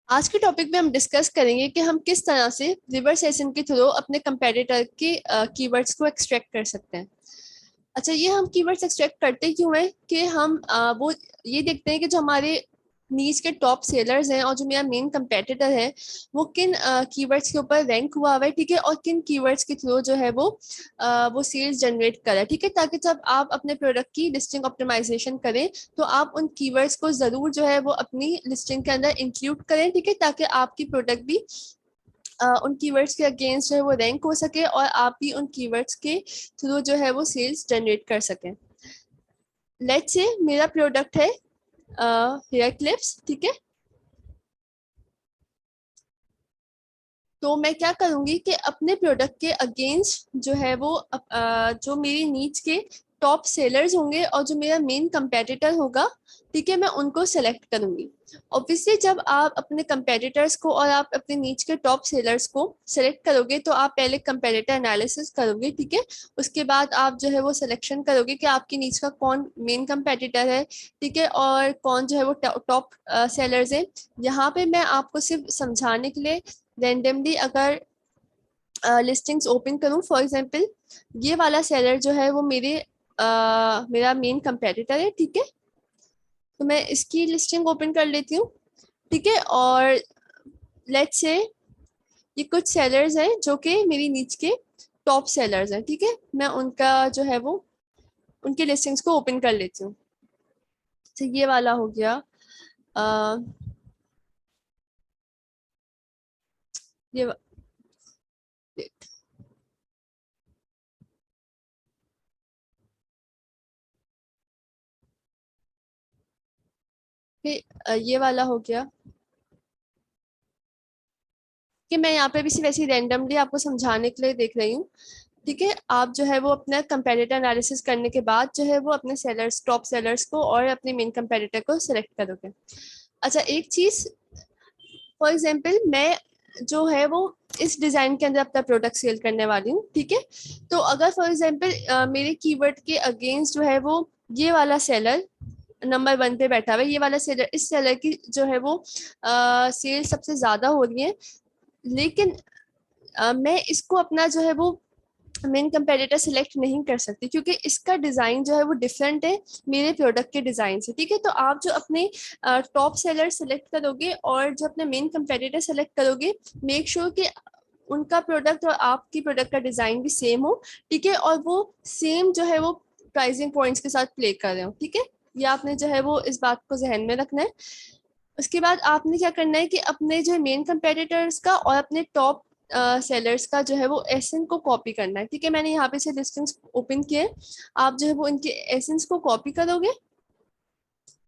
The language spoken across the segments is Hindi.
आज के टॉपिक में हम डिस्कस करेंगे कि हम किस तरह से रिवर्स एसन के थ्रू अपने कंपेटिटर के कीवर्ड्स को एक्सट्रैक्ट कर सकते हैं। अच्छा, ये हम कीवर्ड्स एक्सट्रैक्ट करते क्यों हैं कि हम वो ये देखते हैं कि जो हमारे नीच के टॉप सेलर्स हैं और जो मेरा मेन कंपेटिटर है वो किन कीवर्ड्स के ऊपर रैंक हुआ हुआ है, ठीक है, और किन कीवर्ड्स के थ्रू जो है वो सेल्स जनरेट कर रहा है, ठीक है, ताकि जब आप अपने प्रोडक्ट की लिस्टिंग ऑप्टिमाइजेशन करें तो आप उन कीवर्ड्स को जरूर जो है वो अपनी लिस्टिंग के अंदर इंक्लूड करें, ठीक है, ताकि आपकी प्रोडक्ट भी उन कीवर्ड्स के अगेंस्ट जो है वो रैंक हो सके और आप भी उन कीवर्ड्स के थ्रू जो है वो सेल्स जनरेट कर सकें। लेट्स से मेरा प्रोडक्ट है हेयर क्लिप्स, ठीक है। तो मैं क्या करूंगी कि अपने प्रोडक्ट के अगेंस्ट जो है वो जो मेरी नीच के टॉप सेलर्स होंगे और जो मेरा मेन कंपेटिटर होगा, ठीक है, मैं उनको सेलेक्ट करूंगी। ऑब्वियसली जब आप अपने कंपेटिटर्स को और आप अपने नीच के टॉप सेलर्स को सेलेक्ट करोगे तो आप पहले कंपेटिटर एनालिसिस करोगे, ठीक है। उसके बाद आप जो है वो सिलेक्शन करोगे कि आपकी नीच का कौन मेन कंपेटिटर है, ठीक है, और कौन जो है वो टॉप सेलर्स है। यहाँ पे मैं आपको सिर्फ समझाने के लिए रेंडमली अगर लिस्टिंग्स ओपन करूं, फॉर एग्जांपल ये वाला सेलर जो है वो मेरा मेन कंपेटिटर है, ठीक है। तो मैं इसकी लिस्टिंग ओपन कर लेती हूँ, ठीक है। और लेट्स से ये कुछ सेलर्स हैं जो कि मेरी नीच के टॉप सेलर्स हैं, ठीक है। मैं उनका जो है वो उनके लिस्टिंग्स को ओपन कर लेती हूँ। तो ये वाला हो गया। अ, ये वा- ये वाला हो गया कि मैं यहाँ पे भी सिर्फ ऐसे रैंडमली आपको समझाने के लिए देख रही हूँ, ठीक है। आप जो है वो अपना कंपेटिटर एनालिसिस करने के बाद जो है वो अपने सेलर्स टॉप सेलर्स को और अपने मेन कंपेटिटर को सिलेक्ट करोगे। अच्छा, एक चीज, फॉर एग्जांपल मैं जो है वो इस डिजाइन के अंदर अपना प्रोडक्ट सेल करने वाली हूँ, ठीक है। तो अगर फॉर एग्जांपल मेरे कीवर्ड के अगेंस्ट जो है वो ये वाला सेलर नंबर 1 पे बैठा हुआ है, ये वाला सेलर, इस सेलर की जो है वो सेल सबसे ज्यादा हो रही है, लेकिन मैं इसको अपना जो है वो मेन कंपेटिटर सिलेक्ट नहीं कर सकती क्योंकि इसका डिजाइन जो है वो डिफरेंट है मेरे प्रोडक्ट के डिजाइन से, ठीक है। तो आप जो अपने टॉप सेलर सेलेक्ट करोगे और जो अपने मेन कंपेटिटर सेलेक्ट करोगे, मेक श्योर कि उनका प्रोडक्ट और आपकी प्रोडक्ट का डिजाइन भी सेम हो, ठीक है, और वो सेम जो है वो प्राइसिंग पॉइंट्स के साथ प्ले कर रहे हो, ठीक है। ये आपने जो है वो इस बात को जहन में रखना है। उसके बाद आपने क्या करना है कि अपने जो मेन कंपेटिटर्स का और अपने टॉप सेलर्स का जो है वो एसेंस को कॉपी करना है, ठीक है। मैंने यहाँ पे से लिस्टिंग्स ओपन किए, आप जो है वो इनके एसेंस को कॉपी करोगे।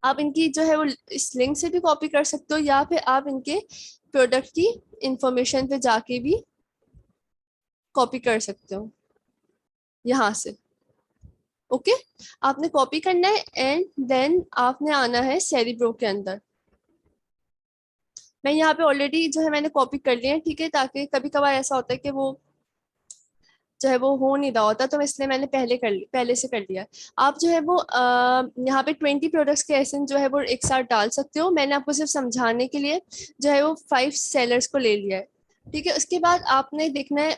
आप इनकी जो है वो इस लिंक से भी कॉपी कर सकते हो या फिर आप इनके प्रोडक्ट की इंफॉर्मेशन पे जाके भी कॉपी कर सकते हो यहाँ से। ओके, आपने कॉपी करना है एंड देन आपने आना है सेरिब्रो के अंदर। मैं यहाँ पे ऑलरेडी जो है मैंने कॉपी कर लिया है, ठीक है, ताकि कभी कभार ऐसा होता है कि वो जो है वो हो नहीं रहा होता, तो इसलिए मैंने पहले से कर लिया। आप जो है वो यहाँ पे 20 प्रोडक्ट्स के एसेंस जो है वो एक साथ डाल सकते हो। मैंने आपको सिर्फ समझाने के लिए जो है वो 5 सेलर्स को ले लिया है, ठीक है। उसके बाद आपने देखना है,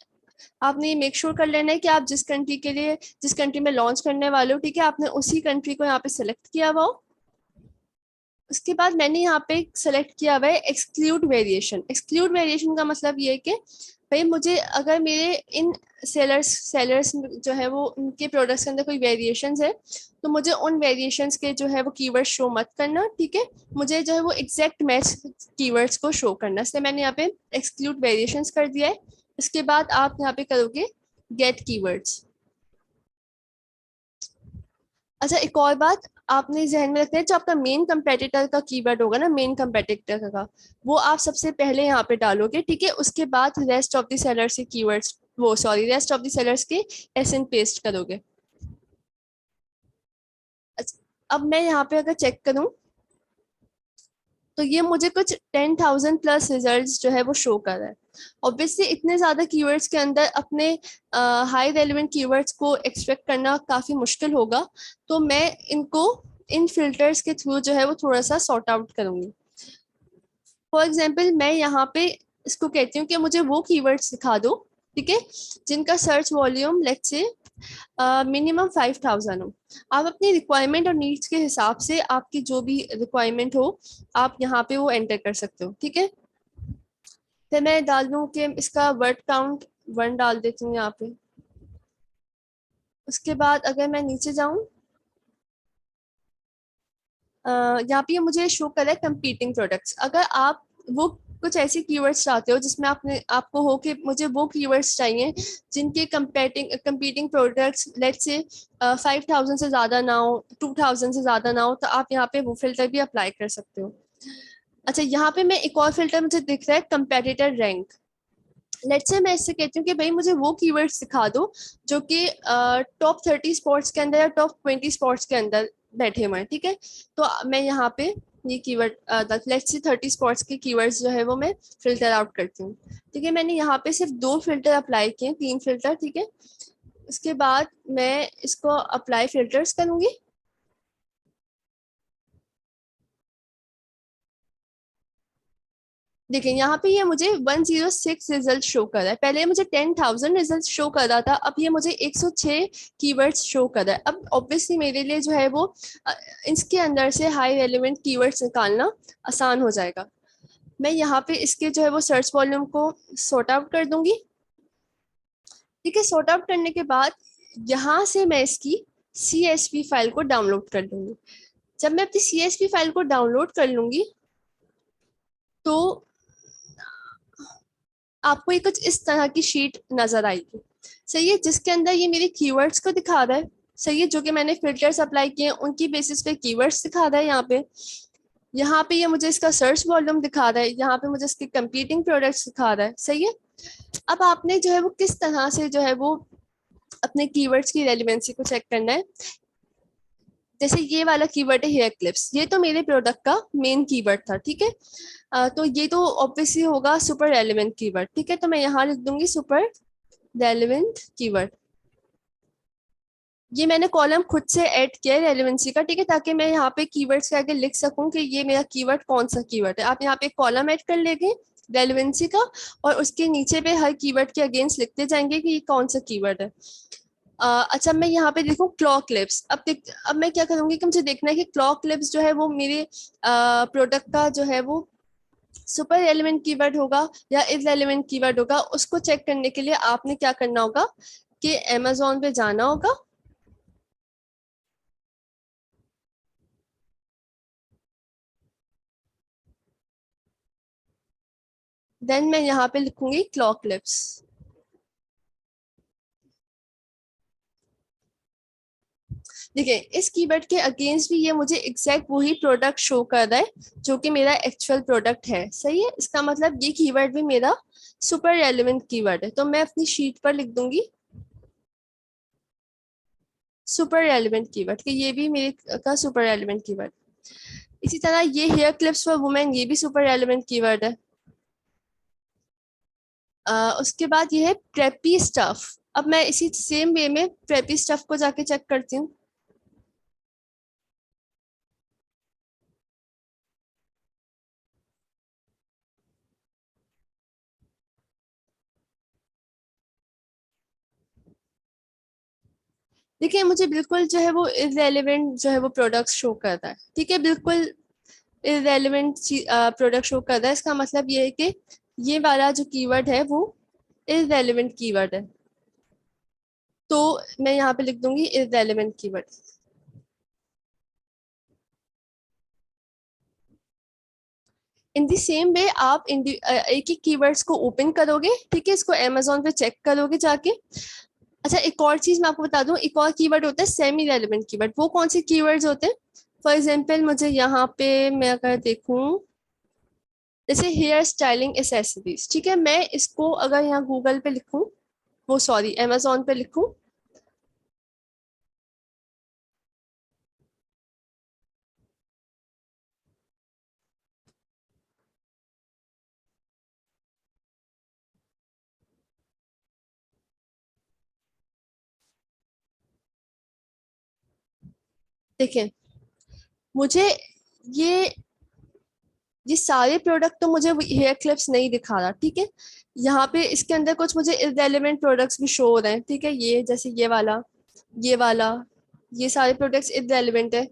आपने ये मेक श्योर कर लेना है कि आप जिस कंट्री के लिए जिस कंट्री में लॉन्च करने वाले हो, ठीक है, आपने उसी कंट्री को यहाँ पे सिलेक्ट किया हुआ हो। उसके बाद मैंने यहाँ पे सेलेक्ट किया हुआ है एक्सक्लूड वेरिएशन। एक्सक्लूड वेरिएशन का मतलब ये है कि भाई मुझे अगर मेरे इन सेलर्स सेलर्स जो है वो उनके प्रोडक्ट्स के अंदर कोई वेरिएशंस है तो मुझे उन वेरिएशंस के जो है वो कीवर्ड शो मत करना, ठीक है। मुझे जो है वो एग्जैक्ट मैच कीवर्ड्स को शो करना, इसलिए मैंने यहाँ पे एक्सक्लूड वेरिएशंस कर दिया है। इसके बाद आप यहाँ पे करोगे गेट कीवर्ड्स। अच्छा, एक और बात आपने जहन में रखना है, जो आपका मेन कंपेटिटर का कीवर्ड होगा ना, मेन कंपेटिटर का, वो आप सबसे पहले यहाँ पे डालोगे, ठीक है। उसके बाद रेस्ट ऑफ द सेलर्स के कीवर्ड्स, वो sorry, rest of the sellers के एसएन पेस्ट करोगे। अच्छा, अब मैं यहाँ पे अगर चेक करूँ तो ये मुझे कुछ 10,000 प्लस रिजल्ट्स जो है वो शो कर रहा है। ऑब्वियसली इतने ज्यादा कीवर्ड्स के अंदर अपने हाई रेलेवेंट कीवर्ड्स को एक्सट्रैक्ट करना काफी मुश्किल होगा, तो मैं इनको इन फिल्टर्स के थ्रू जो है वो थोड़ा सा सॉर्ट आउट करूंगी। फॉर एग्जाम्पल मैं यहाँ पे इसको कहती हूँ कि मुझे वो कीवर्ड्स दिखा दो, ठीक है, जिनका search volume let's say minimum 5,000 हो। आप अपनी रिक्वायरमेंट और नीड्स के हिसाब से आपकी जो भी रिक्वायरमेंट हो आप यहाँ पे वो एंटर कर सकते हो, ठीक है। फिर मैं डाल दूँ कि इसका वर्ड काउंट 1 डाल देती हूँ यहाँ पे। उसके बाद अगर मैं नीचे जाऊँ, यहाँ पे मुझे शो कर रहा है कंपीटिंग प्रोडक्ट्स। अगर आप वो कुछ ऐसे कीवर्ड्स चाहते हो जिसमें आपने आपको हो कि मुझे वो कीवर्ड्स चाहिए जिनके कंपीटिंग प्रोडक्ट्स लेट्स से 5,000 से ज़्यादा ना हो, 2,000 से ज़्यादा ना हो, तो आप यहाँ पे वो फिल्टर भी अप्लाई कर सकते हो। अच्छा, यहाँ पे मैं एक और फिल्टर मुझे दिख रहा है, कंपेटिटर रैंक। लेट्स से मैं इससे कहती हूँ कि भाई मुझे वो कीवर्ड्स दिखा दो जो कि टॉप 30 स्पॉट्स के अंदर या टॉप 20 स्पॉट्स के अंदर बैठे हुए हैं, ठीक है। तो मैं यहाँ पे ये कीवर्ड लेट्स से 30 स्पॉट्स के कीवर्ड्स जो है वो मैं फिल्टर आउट करती हूँ, ठीक है। मैंने यहाँ पे सिर्फ 2 फिल्टर अप्लाई किए, 3 फिल्टर, ठीक है। उसके बाद मैं इसको अप्लाई फिल्टर्स करूंगी। देखिए यहाँ पे ये मुझे 106 रिजल्ट शो कर रहा है, पहले मुझे 10,000 रिजल्ट शो कर रहा था, अब ये मुझे 106 कीवर्ड्स शो कर रहा है। अब ऑब्वियसली मेरे लिए जो है वो अ, इसके अंदर से हाई रेलेवेंट कीवर्ड्स निकालना आसान हो जाएगा। मैं यहाँ पे इसके जो है वो सर्च वॉल्यूम को सॉर्ट आउट कर दूंगी, ठीक है। सॉर्ट आउट करने के बाद यहाँ से मैं इसकी CSV फाइल को डाउनलोड कर लूंगी। जब मैं अपनी CSV फाइल को डाउनलोड कर लूंगी तो आपको ये कुछ इस तरह की शीट नजर आएगी, सही है, जिसके अंदर ये मेरे कीवर्ड्स को दिखा रहा है, सही है, जो कि मैंने फिल्टर्स अप्लाई किए हैं उनकी बेसिस पे कीवर्ड्स दिखा रहा है यहाँ पे। यहाँ पे ये मुझे इसका सर्च वॉल्यूम दिखा रहा है, यहाँ पे मुझे इसके कंपीटिंग प्रोडक्ट्स दिखा रहा है, सही है। अब आपने जो है वो किस तरह से जो है वो अपने कीवर्ड्स की रेलिवेंसी को चेक करना है। जैसे ये वाला कीवर्ड है हेयर क्लिप्स, ये तो मेरे प्रोडक्ट का मेन कीवर्ड था, ठीक है। तो ये तो ऑब्वियसली होगा सुपर रेलिवेंट कीवर्ड, ठीक है। तो मैं यहाँ लिख दूंगी सुपर रेलिवेंट कीवर्ड। ये मैंने कॉलम खुद से ऐड किया है रेलेवेंसी का, ठीक है, ताकि मैं यहाँ पे कीवर्ड्स के आगे लिख सकूं कि ये मेरा कीवर्ड कौन सा कीवर्ड है। आप यहाँ पे कॉलम ऐड कर लेंगे रेलेवेंसी का, और उसके नीचे पे हर कीवर्ड के अगेंस्ट लिखते जाएंगे कि ये कौन सा कीवर्ड है। अच्छा, मैं यहाँ पे देखूँ क्लॉक क्लिप्स। अब मैं क्या करूंगी कि मुझे देखना है कि क्लॉक क्लिप्स जो है वो मेरे प्रोडक्ट का जो है वो सुपर एलिमेंट कीवर्ड होगा या इज एलिमेंट कीवर्ड होगा। उसको चेक करने के लिए आपने क्या करना होगा कि अमेजोन पे जाना होगा। देन मैं यहाँ पे लिखूंगी क्लॉक लिप्स। देखिए इस कीवर्ड के अगेंस्ट भी ये मुझे एग्जैक्ट वही प्रोडक्ट शो कर रहा है जो कि मेरा एक्चुअल प्रोडक्ट है, सही है। इसका मतलब ये कीवर्ड भी मेरा सुपर रेलेवेंट कीवर्ड है, तो मैं अपनी शीट पर लिख दूंगी सुपर रेलेवेंट कीवर्ड कि ये भी मेरे का सुपर रेलेवेंट कीवर्ड। इसी तरह ये हेयर क्लिप्स फॉर वुमेन, ये भी सुपर रेलेवेंट कीवर्ड है। उसके बाद ये है प्रेपी स्टफ। अब मैं इसी सेम वे में प्रेपी स्टफ को जाके चेक करती हूँ। देखिए मुझे बिल्कुल जो है वो इरेलीवेंट जो है वो प्रोडक्ट शो करता है, ठीक है, बिल्कुल इरेलीवेंट प्रोडक्ट शो करता है। इसका मतलब ये है कि ये वाला जो कीवर्ड है वो इरेलीवेंट कीवर्ड है, तो मैं यहाँ पे लिख दूंगी irrelevant keyword. In the same way आप एक ही कीवर्ड्स को ओपन करोगे, ठीक है, इसको अमेजोन पे चेक करोगे जाके। अच्छा, एक और चीज मैं आपको बता दूं, एक और कीवर्ड होता है सेमी रेलेवेंट कीवर्ड। वो कौन से कीवर्ड्स होते हैं, फॉर एग्जाम्पल मुझे यहाँ पे मैं अगर देखूं जैसे हेयर स्टाइलिंग एसेसरीज, ठीक है, मैं इसको अगर यहाँ गूगल पे लिखूं, वो सॉरी अमेजोन पे लिखूं, देखिए मुझे ये ये सारे प्रोडक्ट तो मुझे हेयर क्लिप्स नहीं दिखा रहा, ठीक है। यहाँ पे इसके अंदर कुछ मुझे इररेलेवेंट प्रोडक्ट्स भी शो हो रहे हैं, ठीक है। ये जैसे ये वाला, ये सारे प्रोडक्ट्स इररेलेवेंट है,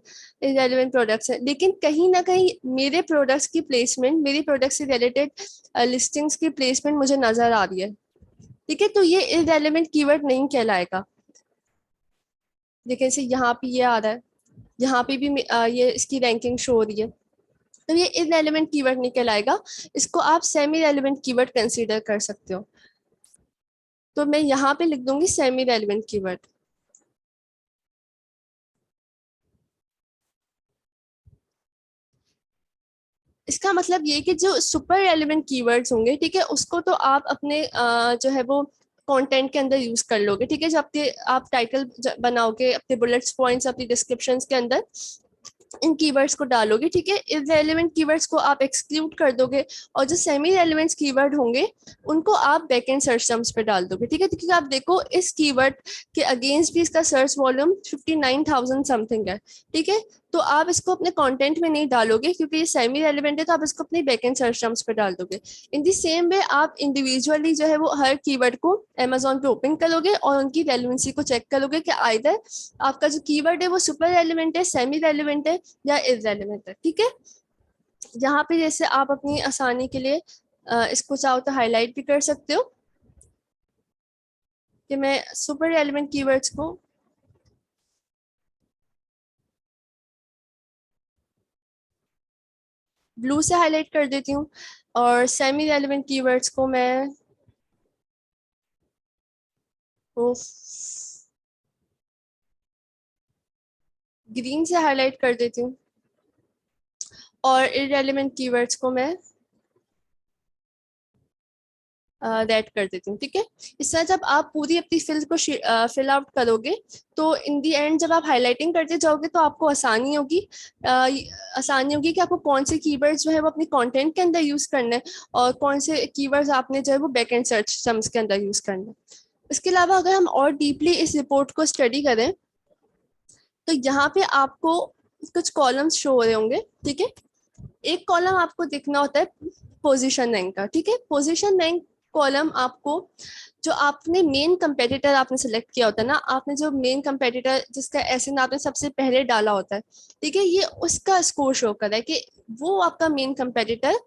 इररेलेवेंट प्रोडक्ट्स है। लेकिन कहीं ना कहीं मेरे प्रोडक्ट्स की प्लेसमेंट, मेरी प्रोडक्ट्स से रिलेटेड लिस्टिंग्स की प्लेसमेंट मुझे नजर आ रही है, ठीक है। तो ये इररेलेवेंट कीवर्ड नहीं कहलाएगा। देखिए जैसे यहाँ पे ये आ रहा है, यहाँ पे भी ये इसकी रैंकिंग शो हो रही है। तो ये इररेलेवेंट कीवर्ड नहीं कहलाएगा, इसको आप सेमी रेलेवेंट कीवर्ड कंसीडर कर सकते हो। तो मैं यहाँ पे लिख दूंगी सेमी रेलेवेंट कीवर्ड। इसका मतलब ये कि जो सुपर रेलेवेंट कीवर्ड्स होंगे, ठीक है, उसको तो आप अपने जो है वो कंटेंट के अंदर यूज कर लोगे, ठीक है। जब आपके आप टाइटल बनाओगे, अपने बुलेट्स पॉइंट्स, अपनी डिस्क्रिप्शंस के अंदर इन कीवर्ड्स को डालोगे, ठीक है। इररेलेवेंट कीवर्ड्स को आप एक्सक्लूड कर दोगे, और जो सेमी रेलेवेंट कीवर्ड होंगे उनको आप बैकएंड सर्च टर्म्स पे डाल दोगे, ठीक है। क्योंकि आप देखो इस कीवर्ड के अगेंस्ट भी इसका सर्च वॉल्यूम 59,000 समथिंग है, ठीक है। तो आप इसको अपने कंटेंट में नहीं डालोगे क्योंकि ये सेमी रेलेवेंट है, तो आप इसको अपनी बैकएंड सर्च टर्म्स पे डाल दोगे। इन दी सेम वे आप इंडिविजुअली जो है वो हर कीवर्ड को अमेजोन पे ओपन करोगे और उनकी रेलेवेंसी को चेक करोगे कि आइदर आपका जो कीवर्ड है वो सुपर रेलेवेंट है, सेमी रेलेवेंट है, या इररेलेवेंट है, ठीक है। यहाँ पे जैसे आप अपनी आसानी के लिए इसको चाहो तो हाईलाइट भी कर सकते हो कि मैं सुपर रेलेवेंट कीवर्ड्स को ब्लू से हाईलाइट कर देती हूँ, और सेमी रेलेवेंट कीवर्ड्स को मैं ग्रीन से हाईलाइट कर देती हूँ, और इररेलेवेंट कीवर्ड्स को मैं रेड कर देती हूँ, ठीक है। इस तरह जब आप पूरी अपनी फिल को फिल आउट करोगे, तो इन दी एंड जब आप हाईलाइटिंग करते जाओगे तो आपको आसानी होगी, आसानी होगी कि आपको कौन से कीवर्ड्स जो है वो अपनी कंटेंट के अंदर यूज करना है, और कौन से कीवर्ड्स आपने जो है वो बैक एंड सर्च टर्म्स के अंदर यूज करना है। इसके अलावा अगर हम और डीपली इस रिपोर्ट को स्टडी करें, तो यहाँ पे आपको कुछ कॉलम्स शो हो रहे होंगे, ठीक है। एक कॉलम आपको दिखना होता है पोजीशन रैंक का, ठीक है। पोजीशन रैंक कॉलम आपको, जो आपने मेन कंपेटिटर आपने सेलेक्ट किया होता है ना, आपने जो मेन कंपेटिटर जिसका एसएन आपने सबसे पहले डाला होता है, ठीक है, ये उसका स्कोर शो कर रहा है कि वो आपका मेन कंपेटिटर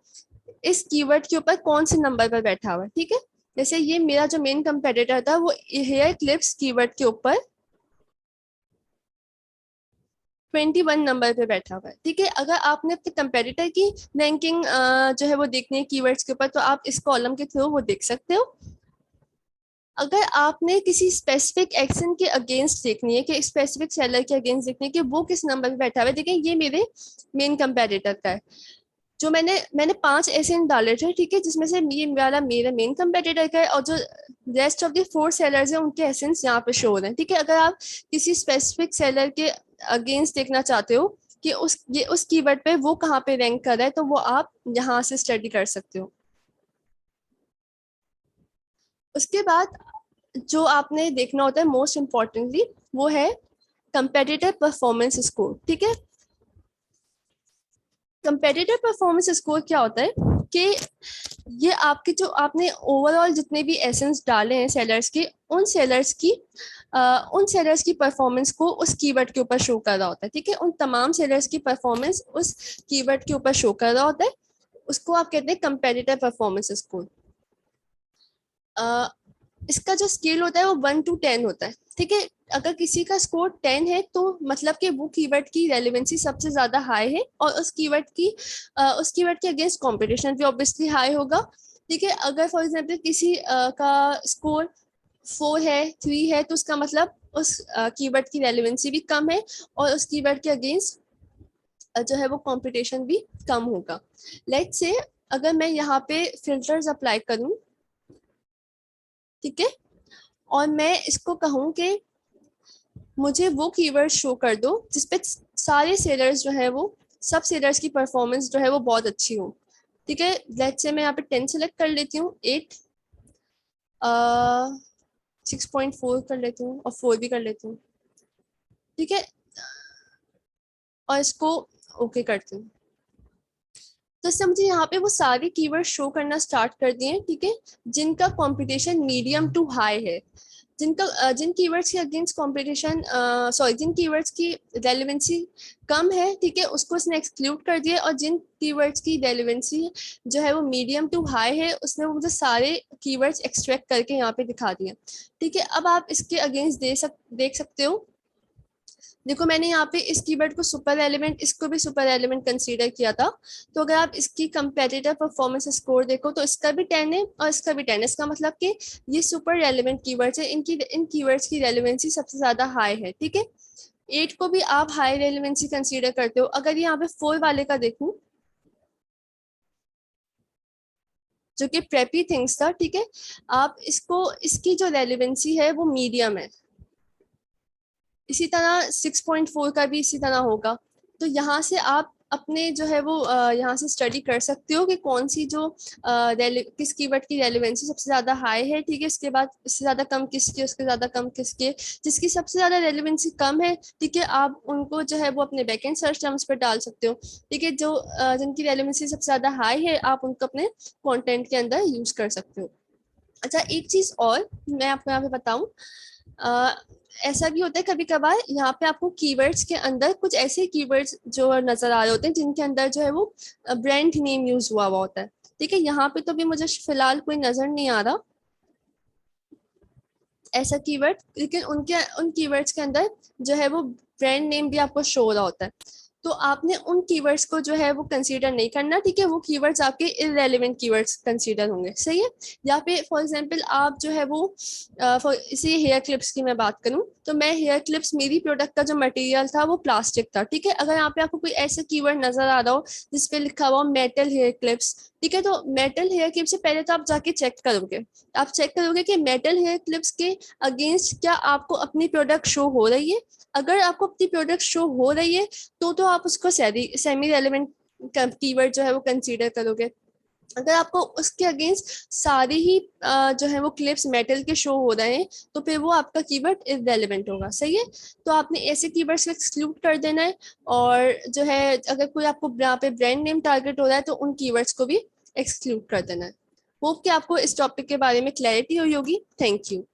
इस कीवर्ड के ऊपर कौन से नंबर पर बैठा हुआ है, ठीक है। जैसे ये मेरा जो मेन कंपेटिटर था वो हेयर क्लिप्स कीवर्ड के ऊपर 21 नंबर पे बैठा हुआ है, ठीक है। अगर आपने अपने कंपेटिटर की रैंकिंग जो है वो देखनी है कीवर्ड्स के ऊपर, तो आप इस कॉलम के थ्रू वो देख सकते हो। अगर आपने किसी स्पेसिफिक एक्शन के अगेंस्ट देखनी है, कि स्पेसिफिक सेलर के अगेंस्ट देखनी है कि वो किस नंबर पे बैठा हुआ है, देखिए ये मेरे मेन कंपेटिटर का है। जो मैंने मैंने 5 ऐसे डाले थे, ठीक है, जिसमें से ये वाला मेरा मेन कंपेटिटर का है, और जो रेस्ट ऑफ द 4 सेलर्स हैं उनके एसेंस यहाँ पे शो हो रहे हैं, ठीक है। अगर आप किसी स्पेसिफिक सेलर के अगेंस्ट देखना चाहते हो कि उस कीवर्ड पे वो कहाँ पे रैंक कर रहा है, तो वो आप यहाँ से स्टडी कर सकते हो। उसके बाद जो आपने देखना होता है मोस्ट इम्पोर्टेंटली, वो है कंपेटिटिव परफॉर्मेंस स्कोर, ठीक है। कंपेटिटिव परफॉर्मेंस स्कोर क्या होता है कि ये आपके जो आपने ओवरऑल जितने भी एसेंस डाले हैं सेलर्स के, उन सेलर्स की उन सेलर्स की परफॉर्मेंस को उस कीवर्ड के ऊपर शो कर रहा होता है, ठीक है। उन तमाम सेलर्स की परफॉर्मेंस उस कीवर्ड के ऊपर शो कर रहा होता है, उसको आप कहते हैं कंपेटिटिव परफॉर्मेंस स्कोर। इसका जो स्केल होता है वो 1 to 10 होता है, ठीक है। अगर किसी का स्कोर 10 है तो मतलब कि वो कीवर्ड की रेलेवेंसी सबसे ज्यादा हाई है, और उस कीवर्ड के अगेंस्ट कंपटीशन भी ऑब्वियसली हाई होगा, ठीक है। अगर फॉर एग्जांपल किसी का स्कोर 4 है, 3 है, तो उसका मतलब उस कीवर्ड की रेलेवेंसी भी कम है, और उस कीवर्ड के अगेंस्ट जो है वो कंपटीशन भी कम होगा। लेट्स से अगर मैं यहाँ पे फिल्टर्स अप्लाई करूँ, ठीक है, और मैं इसको कहूँ कि मुझे वो कीवर्ड शो कर दो जिसपे सारे सेलर्स जो है वो, सब सेलर्स की परफॉर्मेंस जो है वो बहुत अच्छी हो, ठीक है। लेट्स से मैं यहाँ पे 10 सेलेक्ट कर लेती हूँ, 8, 6.4 कर लेती हूँ, और 4 भी कर लेती हूँ, ठीक है, और इसको ओके करती हूँ। तो इससे मुझे यहाँ पे वो सारे कीवर्ड शो करना स्टार्ट कर दिए, ठीक है, जिनका कंपटीशन मीडियम टू हाई है, जिन कीवर्ड्स के अगेंस्ट कंपटीशन, सॉरी, जिन कीवर्ड्स की रेलेवेंसी कम है, ठीक है, उसको उसने एक्सक्लूड कर दिया, और जिन कीवर्ड्स की रेलेवेंसी जो है वो मीडियम टू हाई है, उसने वो मुझे सारे कीवर्ड्स एक्सट्रैक्ट करके यहाँ पे दिखा दिए, ठीक है। अब आप इसके अगेंस्ट देख सकते हो, देखो मैंने यहाँ पे इस कीवर्ड को सुपर एलिमेंट, इसको भी सुपर एलिमेंट कंसीडर किया था। तो अगर आप इसकी कंपेटिटिव परफॉर्मेंस स्कोर देखो तो इसका भी 10 है और इसका भी 10 है, इसका मतलब कि ये सुपर रेलिवेंट कीवर्ड्स है, इन कीवर्ड्स की रेलिवेंसी सबसे ज्यादा हाई है, ठीक है। 8 को भी आप हाई रेलिवेंसी कंसीडर करते हो। अगर यहाँ पे 4 वाले का देखूं, जो कि प्रेपी थिंग्स था, ठीक है, आप इसको, इसकी जो रेलिवेंसी है वो मीडियम है। इसी तरह 6.4 का भी इसी तरह होगा। तो यहाँ से आप अपने जो है वो यहाँ से स्टडी कर सकते हो कि कौन सी जो किस कीवर्ड की रेलेवेंसी सबसे ज्यादा हाई है, ठीक है, इसके बाद इससे ज्यादा कम किसके, उसके ज्यादा कम किसके, जिसकी सबसे ज्यादा रेलेवेंसी कम है, ठीक है, आप उनको जो है वो अपने बैकएंड सर्च टर्म्स पर डाल सकते हो, ठीक है। जो जिनकी रेलेवेंसी सबसे ज्यादा हाई है, आप उनको अपने कंटेंट के अंदर यूज कर सकते हो। अच्छा, एक चीज और मैं आपको यहाँ पे बताऊं, ऐसा भी होता है कभी कभार, यहाँ पे आपको कीवर्ड्स के अंदर कुछ ऐसे कीवर्ड्स जो नजर आ रहे होते हैं जिनके अंदर जो है वो ब्रांड नेम यूज हुआ हुआ होता है, ठीक है। यहाँ पे तो भी मुझे फिलहाल कोई नजर नहीं आ रहा ऐसा कीवर्ड, लेकिन उन कीवर्ड्स के अंदर जो है वो ब्रांड नेम भी आपको शो हो रहा होता है। तो आपने उन कीवर्ड्स को जो है वो कंसीडर नहीं करना, ठीक है, वो कीवर्ड्स आपके इररेलेवेंट कीवर्ड्स कंसीडर होंगे, सही है। या पे फॉर एग्जांपल आप जो है वो इसी हेयर क्लिप्स की मैं बात करूं, तो मैं हेयर क्लिप्स, मेरी प्रोडक्ट का जो मटेरियल था वो प्लास्टिक था, ठीक है। अगर यहाँ पे आपको कोई ऐसा कीवर्ड नजर आ रहा हो जिसपे लिखा हुआ मेटल हेयर क्लिप्स, ठीक है, तो मेटल हेयर क्लिप से पहले तो आप जाके चेक करोगे, आप चेक करोगे कि मेटल हेयर क्लिप्स के अगेंस्ट क्या आपको अपनी प्रोडक्ट शो हो रही है। अगर आपको अपनी प्रोडक्ट शो हो रही है तो आप उसको सेमी रेलेवेंट कीवर्ड जो है वो कंसीडर करोगे। अगर आपको उसके अगेंस्ट सारे ही जो है वो क्लिप्स मेटल के शो हो रहे हैं, तो फिर वो आपका कीवर्ड इररेलेवेंट होगा, सही है। तो आपने ऐसे कीवर्ड्स को एक्सक्लूड कर देना है, और जो है अगर कोई आपको यहाँ पे ब्रांड नेम टारगेट हो रहा है तो उन कीवर्ड्स को भी एक्सक्लूड कर देना है। होप कि आपको इस टॉपिक के बारे में क्लैरिटी हुई होगी। Thank you.